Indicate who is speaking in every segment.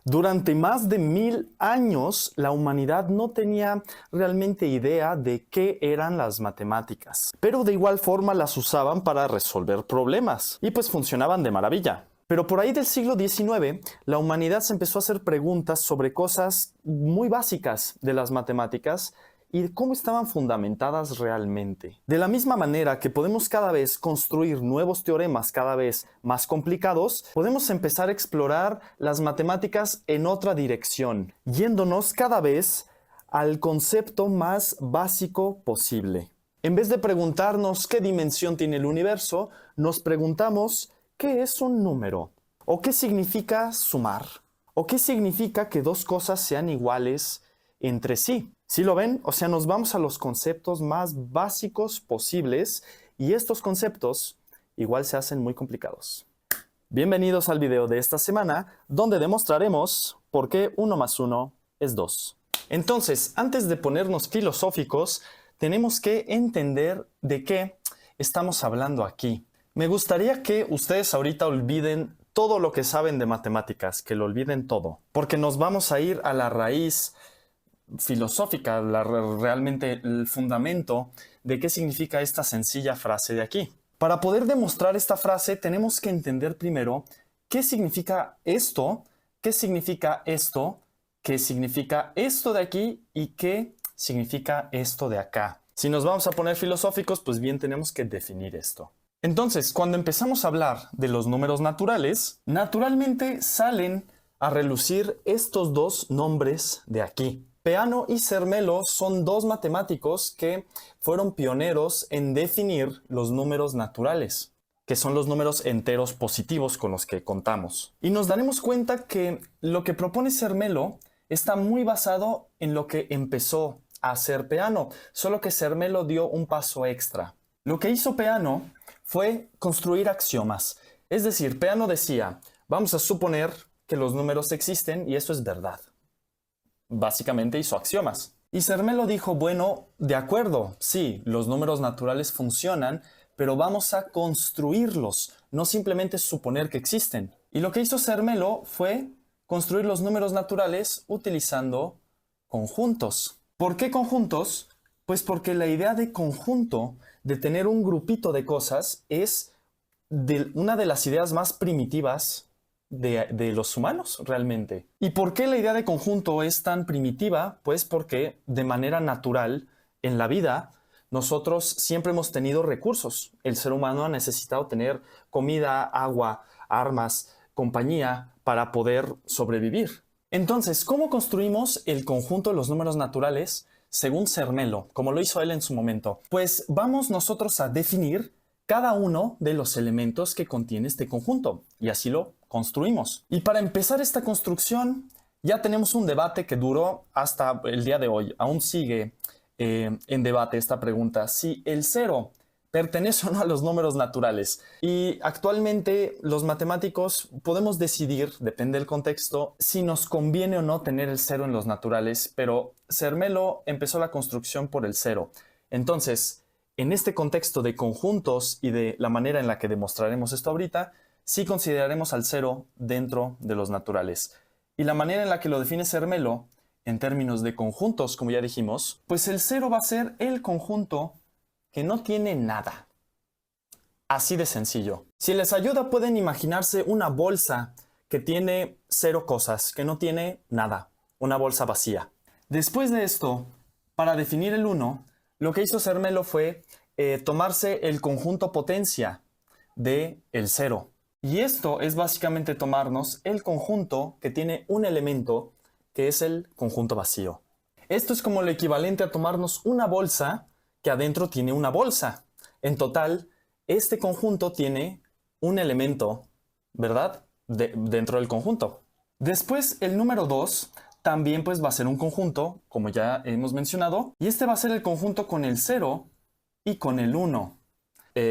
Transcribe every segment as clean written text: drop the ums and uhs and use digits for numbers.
Speaker 1: Durante más de 1000 años, la humanidad no tenía realmente idea de qué eran las matemáticas, pero de igual forma las usaban para resolver problemas y pues funcionaban de maravilla. Pero por ahí del siglo XIX, la humanidad se empezó a hacer preguntas sobre cosas muy básicas de las matemáticas y cómo estaban fundamentadas realmente. De la misma manera que podemos cada vez construir nuevos teoremas cada vez más complicados, podemos empezar a explorar las matemáticas en otra dirección, yéndonos cada vez al concepto más básico posible. En vez de preguntarnos qué dimensión tiene el universo, nos preguntamos ¿qué es un número? ¿O qué significa sumar? ¿O qué significa que dos cosas sean iguales entre sí? ¿Sí lo ven? O sea, nos vamos a los conceptos más básicos posibles y estos conceptos igual se hacen muy complicados. Bienvenidos al video de esta semana, donde demostraremos por qué 1 más 1 es 2. Entonces, antes de ponernos filosóficos, tenemos que entender de qué estamos hablando aquí. Me gustaría que ustedes ahorita olviden todo lo que saben de matemáticas, que lo olviden todo, porque nos vamos a ir a la raíz filosófica, realmente el fundamento de qué significa esta sencilla frase de aquí. Para poder demostrar esta frase tenemos que entender primero qué significa esto, qué significa esto, qué significa esto de aquí y qué significa esto de acá. Si nos vamos a poner filosóficos, pues bien tenemos que definir esto. Entonces, cuando empezamos a hablar de los números naturales, naturalmente salen a relucir estos dos nombres de aquí. Peano y Zermelo son dos matemáticos que fueron pioneros en definir los números naturales, que son los números enteros positivos con los que contamos. Y nos daremos cuenta que lo que propone Zermelo está muy basado en lo que empezó a hacer Peano, solo que Zermelo dio un paso extra. Lo que hizo Peano fue construir axiomas. Es decir, Peano decía, vamos a suponer que los números existen y eso es verdad. Básicamente hizo axiomas. Y Zermelo dijo, bueno, de acuerdo, sí, los números naturales funcionan, pero vamos a construirlos, no simplemente suponer que existen. Y lo que hizo Zermelo fue construir los números naturales utilizando conjuntos. ¿Por qué conjuntos? Pues porque la idea de conjunto, de tener un grupito de cosas, es una de las ideas más primitivas de los humanos realmente. ¿Y por qué la idea de conjunto es tan primitiva? Pues porque de manera natural en la vida nosotros siempre hemos tenido recursos. El ser humano ha necesitado tener comida, agua, armas, compañía para poder sobrevivir. Entonces, ¿cómo construimos el conjunto de los números naturales según Zermelo, como lo hizo él en su momento? Pues vamos nosotros a definir cada uno de los elementos que contiene este conjunto y así lo construimos. Y para empezar esta construcción ya tenemos un debate que duró hasta el día de hoy. Aún sigue en debate esta pregunta, si el cero pertenece o no a los números naturales. Y actualmente los matemáticos podemos decidir, depende del contexto, si nos conviene o no tener el cero en los naturales, pero Zermelo empezó la construcción por el cero. Entonces, en este contexto de conjuntos y de la manera en la que demostraremos esto ahorita, sí consideraremos al cero dentro de los naturales. Y la manera en la que lo define Zermelo, en términos de conjuntos, como ya dijimos, pues el cero va a ser el conjunto que no tiene nada. Así de sencillo. Si les ayuda, pueden imaginarse una bolsa que tiene 0 cosas, que no tiene nada. Una bolsa vacía. Después de esto, para definir el 1, lo que hizo Zermelo fue tomarse el conjunto potencia de el 0. Y esto es básicamente tomarnos el conjunto que tiene un elemento que es el conjunto vacío. Esto es como lo equivalente a tomarnos una bolsa que adentro tiene una bolsa. En total, este conjunto tiene un elemento, ¿verdad? Dentro del conjunto. Después, el número 2 también pues va a ser un conjunto, como ya hemos mencionado, y este va a ser el conjunto con el 0 y con el 1.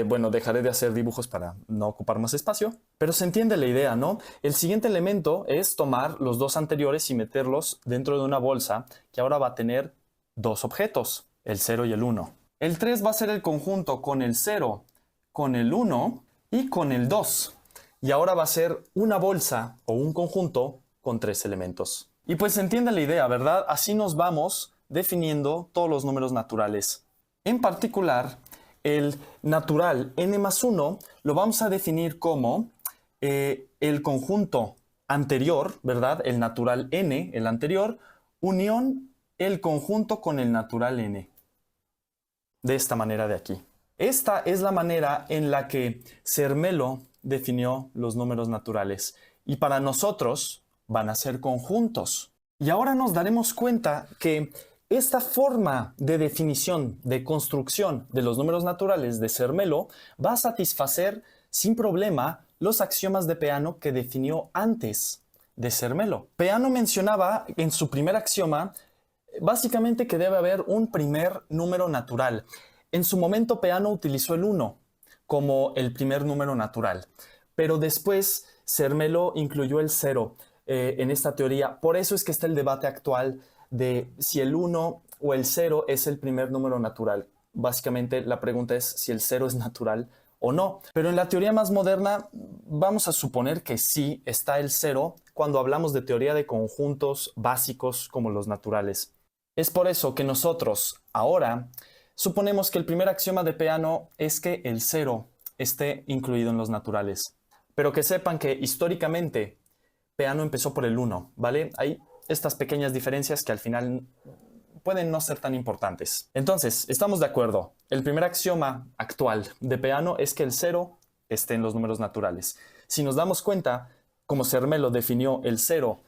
Speaker 1: Bueno, dejaré de hacer dibujos para no ocupar más espacio, pero se entiende la idea, ¿no? El siguiente elemento es tomar los dos anteriores y meterlos dentro de una bolsa que ahora va a tener dos objetos, el 0 y el 1. El 3 va a ser el conjunto con el 0, con el 1 y con el 2. Y ahora va a ser una bolsa o un conjunto con 3 elementos. Y pues se entiende la idea, ¿verdad? Así nos vamos definiendo todos los números naturales. En particular, el natural n más 1 lo vamos a definir como el conjunto anterior, ¿verdad? El natural n, el anterior, unión el conjunto con el natural n. De esta manera de aquí. Esta es la manera en la que Zermelo definió los números naturales. Y para nosotros van a ser conjuntos. Y ahora nos daremos cuenta que esta forma de definición, de construcción de los números naturales de Zermelo va a satisfacer sin problema los axiomas de Peano que definió antes de Zermelo. Peano mencionaba en su primer axioma básicamente que debe haber un primer número natural. En su momento Peano utilizó el 1 como el primer número natural, pero después Zermelo incluyó el 0 en esta teoría. Por eso es que está el debate actual de si el 1 o el 0 es el primer número natural. Básicamente la pregunta es si el 0 es natural o no. Pero en la teoría más moderna vamos a suponer que sí está el 0 cuando hablamos de teoría de conjuntos básicos como los naturales. Es por eso que nosotros ahora suponemos que el primer axioma de Peano es que el 0 esté incluido en los naturales. Pero que sepan que históricamente Peano empezó por el 1, ¿vale? Hay estas pequeñas diferencias que al final pueden no ser tan importantes. Entonces, estamos de acuerdo. El primer axioma actual de Peano es que el 0 esté en los números naturales. Si nos damos cuenta, como Zermelo definió el 0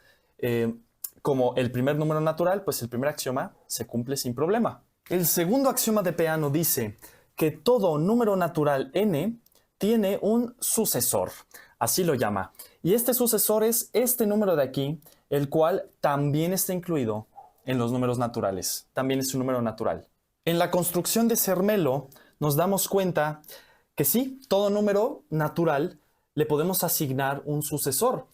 Speaker 1: como el primer número natural, pues el primer axioma se cumple sin problema. El segundo axioma de Peano dice que todo número natural n tiene un sucesor, así lo llama. Y este sucesor es este número de aquí, el cual también está incluido en los números naturales. También es un número natural. En la construcción de Zermelo nos damos cuenta que sí, todo número natural le podemos asignar un sucesor.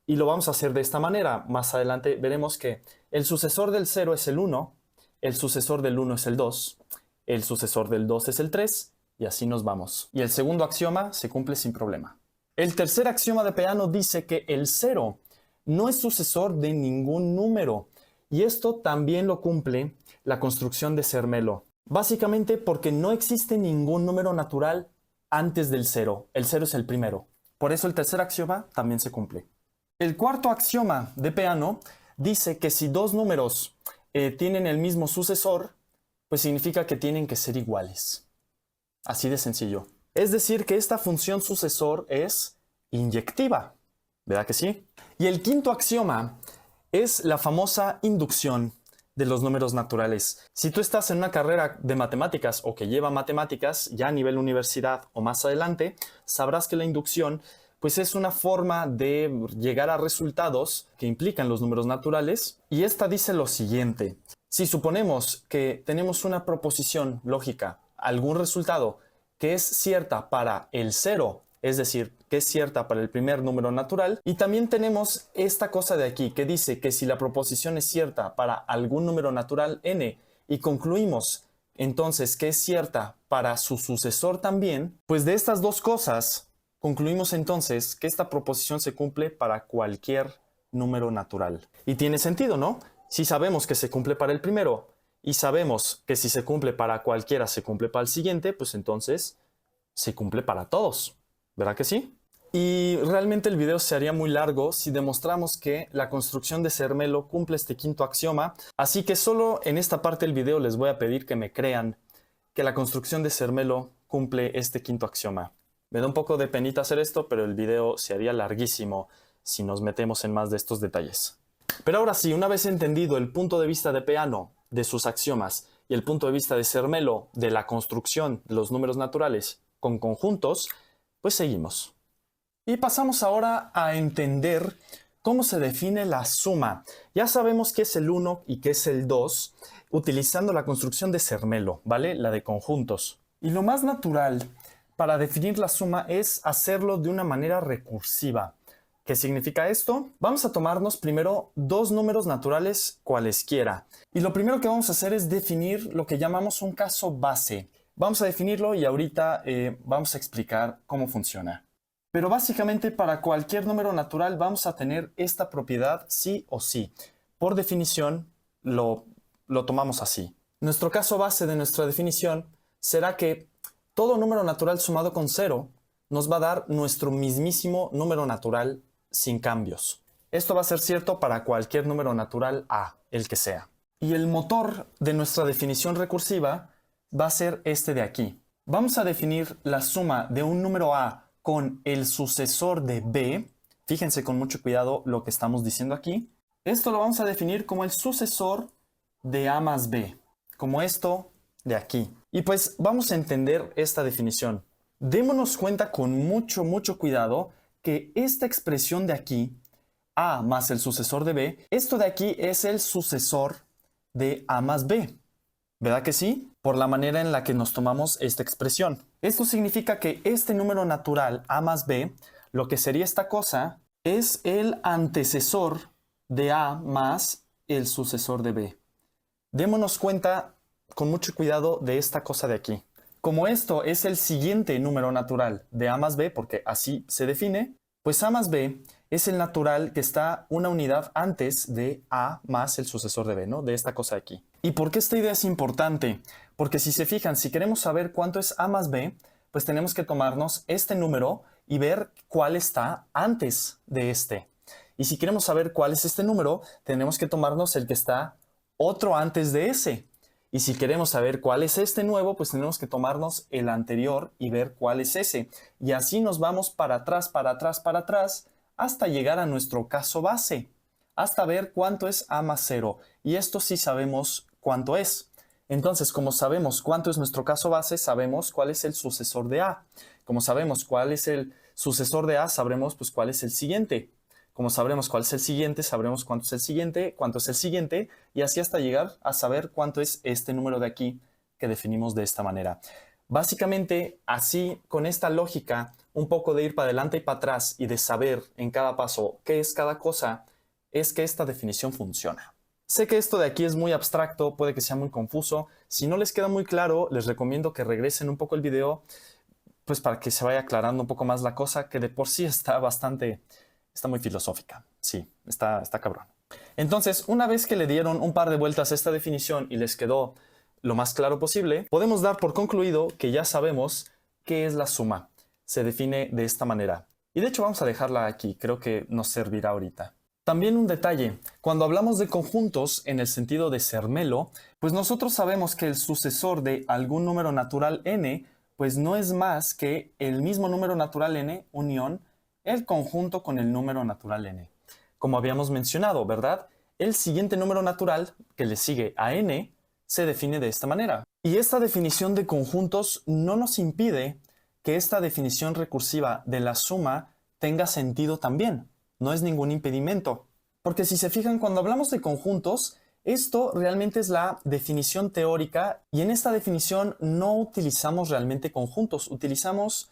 Speaker 1: Y lo vamos a hacer de esta manera. Más adelante veremos que el sucesor del 0 es el 1, el sucesor del 1 es el 2, el sucesor del 2 es el 3, y así nos vamos. Y el segundo axioma se cumple sin problema. El tercer axioma de Peano dice que el 0 no es sucesor de ningún número. Y esto también lo cumple la construcción de Zermelo. Básicamente porque no existe ningún número natural antes del 0. El 0 es el primero. Por eso el tercer axioma también se cumple. El cuarto axioma de Peano dice que si dos números tienen el mismo sucesor, pues significa que tienen que ser iguales. Así de sencillo. Es decir, que esta función sucesor es inyectiva. ¿Verdad que sí? Y el quinto axioma es la famosa inducción de los números naturales. Si tú estás en una carrera de matemáticas o que lleva matemáticas ya a nivel universidad o más adelante, sabrás que la inducción pues es una forma de llegar a resultados que implican los números naturales. Y esta dice lo siguiente. Si suponemos que tenemos una proposición lógica, algún resultado que es cierta para el 0, es decir, que es cierta para el primer número natural, y también tenemos esta cosa de aquí que dice que si la proposición es cierta para algún número natural n y concluimos entonces que es cierta para su sucesor también, pues de estas dos cosas concluimos entonces que esta proposición se cumple para cualquier número natural. Y tiene sentido, ¿no? Si sabemos que se cumple para el primero y sabemos que si se cumple para cualquiera se cumple para el siguiente, pues entonces se cumple para todos. ¿Verdad que sí? Y realmente el video se haría muy largo si demostramos que la construcción de Zermelo cumple este quinto axioma. Así que solo en esta parte del video les voy a pedir que me crean que la construcción de Zermelo cumple este quinto axioma. Me da un poco de penita hacer esto, pero el video se haría larguísimo si nos metemos en más de estos detalles. Pero ahora sí, una vez entendido el punto de vista de Peano, de sus axiomas, y el punto de vista de Zermelo, de la construcción de los números naturales con conjuntos, pues seguimos. Y pasamos ahora a entender cómo se define la suma. Ya sabemos qué es el 1 y qué es el 2, utilizando la construcción de Zermelo, ¿vale? La de conjuntos. Y lo más natural para definir la suma es hacerlo de una manera recursiva. ¿Qué significa esto? Vamos a tomarnos primero dos números naturales cualesquiera. Y lo primero que vamos a hacer es definir lo que llamamos un caso base. Vamos a definirlo y ahorita vamos a explicar cómo funciona. Pero básicamente para cualquier número natural vamos a tener esta propiedad sí o sí. Por definición lo tomamos así. Nuestro caso base de nuestra definición será que todo número natural sumado con 0 nos va a dar nuestro mismísimo número natural sin cambios. Esto va a ser cierto para cualquier número natural A, el que sea. Y el motor de nuestra definición recursiva va a ser este de aquí. Vamos a definir la suma de un número A con el sucesor de B. Fíjense con mucho cuidado lo que estamos diciendo aquí. Esto lo vamos a definir como el sucesor de A más B, como esto de aquí. Y pues vamos a entender esta definición. Démonos cuenta con mucho cuidado que esta expresión de aquí, A más el sucesor de B, esto de aquí es el sucesor de A más B. ¿Verdad que sí? Por la manera en la que nos tomamos esta expresión. Esto significa que este número natural A más B, lo que sería esta cosa, es el antecesor de A más el sucesor de B. Démonos cuenta con mucho cuidado de esta cosa de aquí. Como esto es el siguiente número natural de A más B, porque así se define, pues A más B es el natural que está una unidad antes de A más el sucesor de B, ¿no? De esta cosa de aquí. ¿Y por qué esta idea es importante? Porque si se fijan, si queremos saber cuánto es A más B, pues tenemos que tomarnos este número y ver cuál está antes de este. Y si queremos saber cuál es este número, tenemos que tomarnos el que está otro antes de ese. Y si queremos saber cuál es este nuevo, pues tenemos que tomarnos el anterior y ver cuál es ese. Y así nos vamos para atrás, hasta llegar a nuestro caso base, hasta ver cuánto es A más 0. Y esto sí sabemos cuánto es. Entonces, como sabemos cuánto es nuestro caso base, sabemos cuál es el sucesor de A. Como sabemos cuál es el sucesor de A, sabremos pues cuál es el siguiente. Como sabremos cuál es el siguiente, sabremos cuánto es el siguiente, y así hasta llegar a saber cuánto es este número de aquí que definimos de esta manera. Básicamente, así, con esta lógica, un poco de ir para adelante y para atrás y de saber en cada paso qué es cada cosa, es que esta definición funciona. Sé que esto de aquí es muy abstracto, puede que sea muy confuso. Si no les queda muy claro, les recomiendo que regresen un poco el video, pues para que se vaya aclarando un poco más la cosa, que de por sí está muy filosófica. Sí, está cabrón. Entonces, una vez que le dieron un par de vueltas a esta definición y les quedó lo más claro posible, podemos dar por concluido que ya sabemos qué es la suma. Se define de esta manera. Y de hecho vamos a dejarla aquí, creo que nos servirá ahorita. También un detalle, cuando hablamos de conjuntos en el sentido de Zermelo, pues nosotros sabemos que el sucesor de algún número natural n, pues no es más que el mismo número natural n unión el conjunto con el número natural n. Como habíamos mencionado, ¿verdad? El siguiente número natural que le sigue a n se define de esta manera. Y esta definición de conjuntos no nos impide que esta definición recursiva de la suma tenga sentido también. No es ningún impedimento. Porque si se fijan, cuando hablamos de conjuntos, esto realmente es la definición teórica y en esta definición no utilizamos realmente conjuntos, utilizamos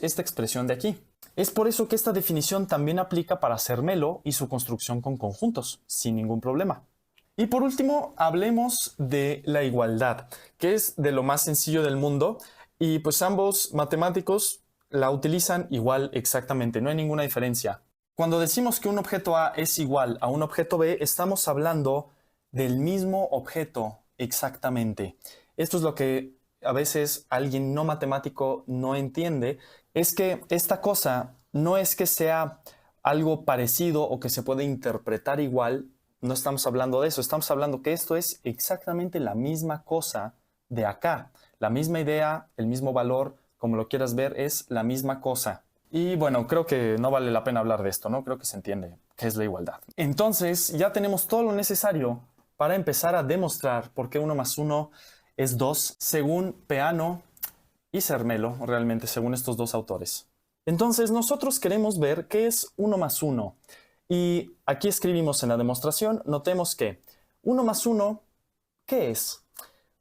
Speaker 1: esta expresión de aquí. Es por eso que esta definición también aplica para Zermelo y su construcción con conjuntos, sin ningún problema. Y por último, hablemos de la igualdad, que es de lo más sencillo del mundo y pues ambos matemáticos la utilizan igual exactamente, no hay ninguna diferencia. Cuando decimos que un objeto A es igual a un objeto B, estamos hablando del mismo objeto exactamente. Esto es lo que a veces alguien no matemático no entiende, es que esta cosa no es que sea algo parecido o que se puede interpretar igual, no estamos hablando de eso, estamos hablando que esto es exactamente la misma cosa de acá, la misma idea, el mismo valor, como lo quieras ver, es la misma cosa. Y bueno, creo que no vale la pena hablar de esto, ¿no? Creo que se entiende qué es la igualdad. Entonces, ya tenemos todo lo necesario para empezar a demostrar por qué 1 más 1 es 2, según Peano y Zermelo, realmente, según estos dos autores. Entonces, nosotros queremos ver qué es 1 más 1. Y aquí escribimos en la demostración, notemos que 1 más 1, ¿qué es?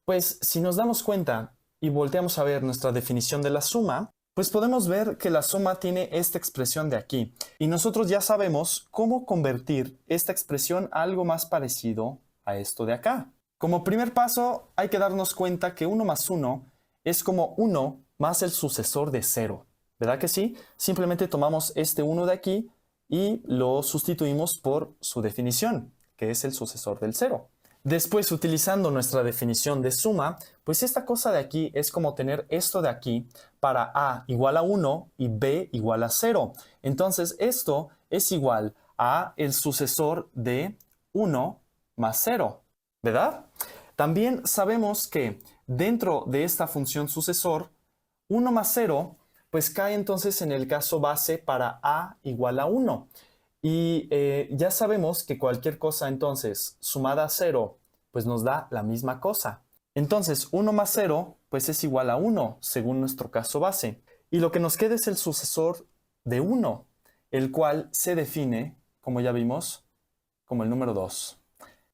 Speaker 1: Pues si nos damos cuenta y volteamos a ver nuestra definición de la suma, pues podemos ver que la suma tiene esta expresión de aquí. Y nosotros ya sabemos cómo convertir esta expresión a algo más parecido a esto de acá. Como primer paso, hay que darnos cuenta que 1 más 1 es como 1 más el sucesor de 0. ¿Verdad que sí? Simplemente tomamos este 1 de aquí y lo sustituimos por su definición, que es el sucesor del 0. Después, utilizando nuestra definición de suma, pues esta cosa de aquí es como tener esto de aquí para a igual a 1 y b igual a 0. Entonces, esto es igual a el sucesor de 1 más 0, ¿verdad? También sabemos que dentro de esta función sucesor, 1 más 0 pues cae entonces en el caso base para a igual a 1. Y ya sabemos que cualquier cosa entonces sumada a 0 pues nos da la misma cosa. Entonces 1 más 0 pues es igual a 1 según nuestro caso base. Y lo que nos queda es el sucesor de 1, el cual se define, como ya vimos, como el número 2.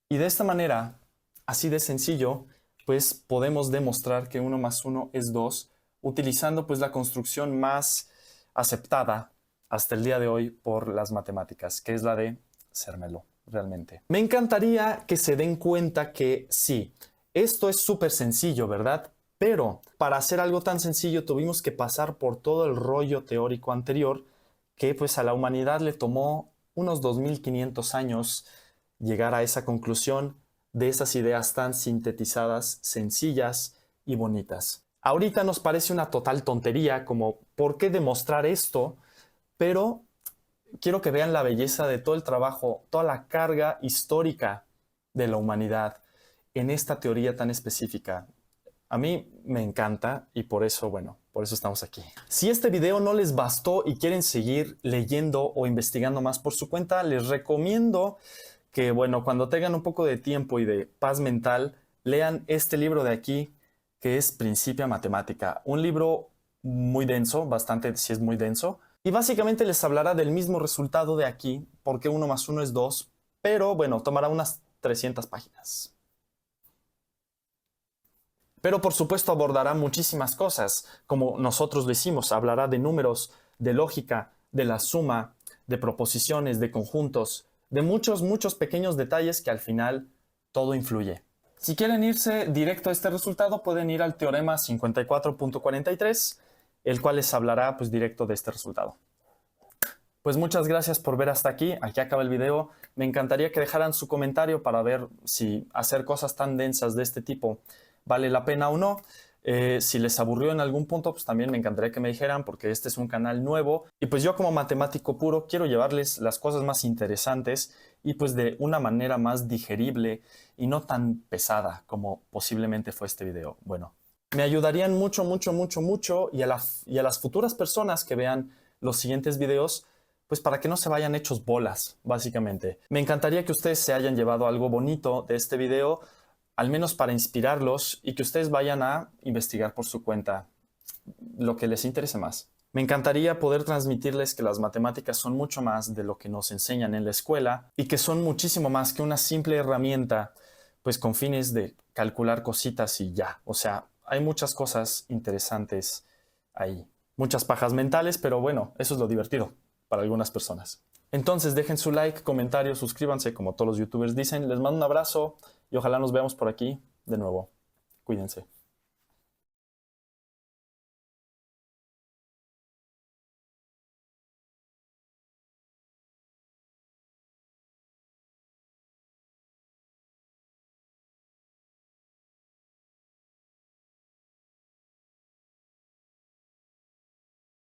Speaker 1: Y de esta manera, así de sencillo, pues podemos demostrar que 1 más 1 es 2 utilizando pues la construcción más aceptada hasta el día de hoy por las matemáticas, que es la de Zermelo, realmente. Me encantaría que se den cuenta que sí, esto es súper sencillo, ¿verdad? Pero para hacer algo tan sencillo tuvimos que pasar por todo el rollo teórico anterior que pues a la humanidad le tomó unos 2500 años llegar a esa conclusión de esas ideas tan sintetizadas, sencillas y bonitas. Ahorita nos parece una total tontería, como ¿por qué demostrar esto? Pero quiero que vean la belleza de todo el trabajo, toda la carga histórica de la humanidad en esta teoría tan específica. A mí me encanta y por eso, bueno, por eso estamos aquí. Si este video no les bastó y quieren seguir leyendo o investigando más por su cuenta, les recomiendo que, bueno, cuando tengan un poco de tiempo y de paz mental, lean este libro de aquí, que es Principia Matemática. Un libro muy denso, bastante, sí es muy denso. Y básicamente les hablará del mismo resultado de aquí, porque 1 más 1 es 2, pero bueno, tomará unas 300 páginas. Pero por supuesto abordará muchísimas cosas, como nosotros lo hicimos. Hablará de números, de lógica, de la suma, de proposiciones, de conjuntos, de muchos pequeños detalles que al final todo influye. Si quieren irse directo a este resultado, pueden ir al teorema 54.43, el cual les hablará pues directo de este resultado. Pues muchas gracias por ver hasta aquí. Aquí acaba el video. Me encantaría que dejaran su comentario para ver si hacer cosas tan densas de este tipo vale la pena o no. Si les aburrió en algún punto, pues también me encantaría que me dijeran, porque este es un canal nuevo y pues yo como matemático puro quiero llevarles las cosas más interesantes y pues de una manera más digerible y no tan pesada como posiblemente fue este video. Bueno, me ayudarían mucho y a las futuras personas que vean los siguientes videos, pues para que no se vayan hechos bolas, básicamente. Me encantaría que ustedes se hayan llevado algo bonito de este video, al menos para inspirarlos y que ustedes vayan a investigar por su cuenta lo que les interese más. Me encantaría poder transmitirles que las matemáticas son mucho más de lo que nos enseñan en la escuela y que son muchísimo más que una simple herramienta, pues con fines de calcular cositas y ya. O sea, hay muchas cosas interesantes ahí. Muchas pajas mentales, pero bueno, eso es lo divertido para algunas personas. Entonces dejen su like, comentario, suscríbanse como todos los youtubers dicen. Les mando un abrazo y ojalá nos veamos por aquí de nuevo. Cuídense.